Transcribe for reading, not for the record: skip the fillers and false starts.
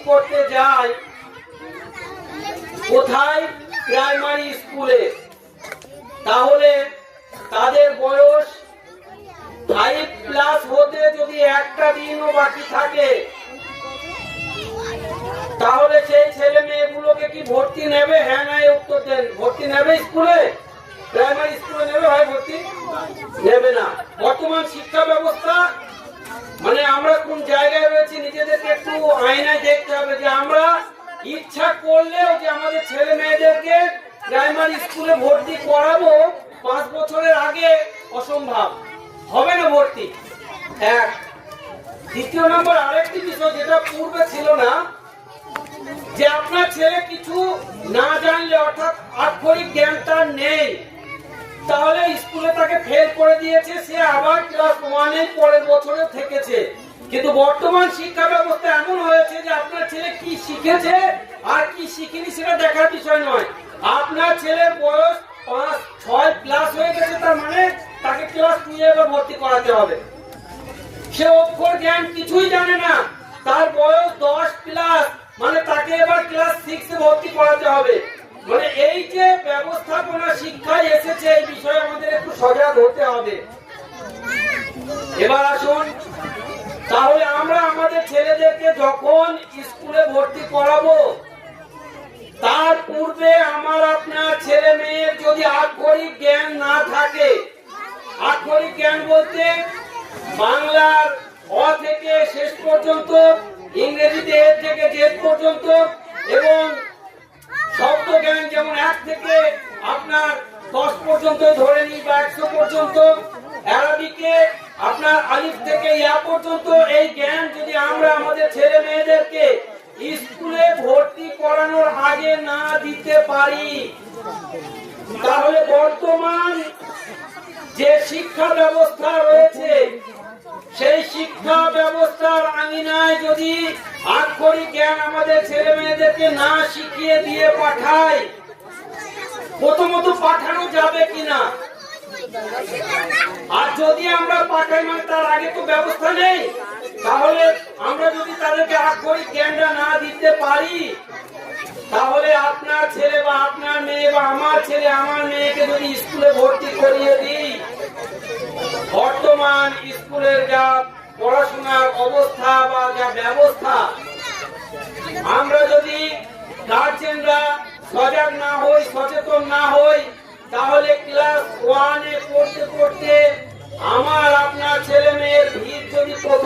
করতে যায় কোথায়? প্রাইমারি স্কুলে। তাহলে তাদের বয়স 5+ হতে যদি একটা দিনও বাকি থাকে, তাহলে সেই ছেলে মেয়েগুলোকে কি ভর্তি নেবে? হ্যাঁ না উত্তর দেন। ভর্তি নেবে স্কুলে? প্রাইমারি স্কুলে নেবে? হয় ভর্তি নেবে না। বর্তমান শিক্ষা ব্যবস্থা মানে আমরা কোন জায়গায় রয়েছি নিজেদেরকে একটু আয়নায় দেখতে হবে, যে আমরা ইচ্ছা করলেও যে আমাদের ছেলে মেয়েদেরকে প্রাইমারি স্কুলে ভর্তি করাবো 5 বছরের আগে অসম্ভব, হবে না ভর্তি। এক। দ্বিতীয় নম্বর আরেকটি বিষয় যেটা পূর্বে ছিল না, যে আপনার ছেলে কিছু না জানলে অর্থাৎ আক্ষরিক জ্ঞান তার নেই, তাহলে স্কুলে তাকে ফেল করে দিয়েছে, সে আবার ক্লাস 1-এ পরের বছরে থেকেছে। কিন্তু বর্তমান শিক্ষা ব্যবস্থা এমন হয়েছে যে আপনার ছেলে কি শিখেছে আর কি শিখেনি সেটা দেখার বিষয় নয়। আপনার ছেলের বয়স 5-6+ হয়ে গেছে, তার মানে তাকে ক্লাস 2-এ ভর্তি করাতে হবে। সে অক্ষর জ্ঞান কিছুই জানে না, তার বয়স 10+, মানে তাকে এবার ক্লাস 6-এ ভর্তি করাতে হবে। মানে এই যে ব্যবস্থাপনা শিক্ষায় এসেছে, এই বিষয়ে আমাদের একটু সজাগ হতে হবে। এবার আসুন, তাহলে আমরা আমাদের ছেলেদেরকে যখন স্কুলে ভর্তি করাবো, তার পূর্বে আমার আপনার ছেলে মেয়ের যদি আক্ষরিক জ্ঞান না থাকে, আক্ষরিক জ্ঞান বলতে বাংলার অ থেকে শেষ পর্যন্ত, ইংরেজিতে এ থেকে জেড পর্যন্ত, এবং শব্দ জ্ঞান যেমন 1 থেকে আপনার 10 পর্যন্ত ধরে নিই বা 100 পর্যন্ত, আরবিকে আপনার আলিফ থেকে ইয়া পর্যন্ত, এই জ্ঞান যদি আমরা আমাদের ছেলে মেয়েদেরকে স্কুলে ভর্তি করানোর আগে না দিতে পারি, তাহলে বর্তমান যে শিক্ষা ব্যবস্থা রয়েছে সেই শিক্ষা ব্যবস্থার আঙিনায় যদি আক্ষরিক জ্ঞান আমাদের ছেলে মেয়েদেরকে না শিখিয়ে দিয়ে পাঠাই, প্রথমত পাঠানো যাবে কিনা, আর যদি আমরা পাঠাই মানে তার আগে তো ব্যবস্থা নেই, তাহলে আমরা যদি তাদেরকে আক্ষরিক জ্ঞানটা না দিতে পারি, তাহলে আপনার ছেলে বা আপনার মেয়ে বা আমার ছেলে আমার মেয়েকে যদি স্কুলে ভর্তি করিয়ে দিই, বর্তমান স্কুলের যা পড়াশোনার অবস্থা বা যা ব্যবস্থা, আমরা যদি গার্জেনরা সজাগ না হই, সচেতন না হই, তাহলে ক্লাস 1-এ পড়তে পড়তে আমার আপনার ছেলে মেয়ের ভিড় যদি প্রথম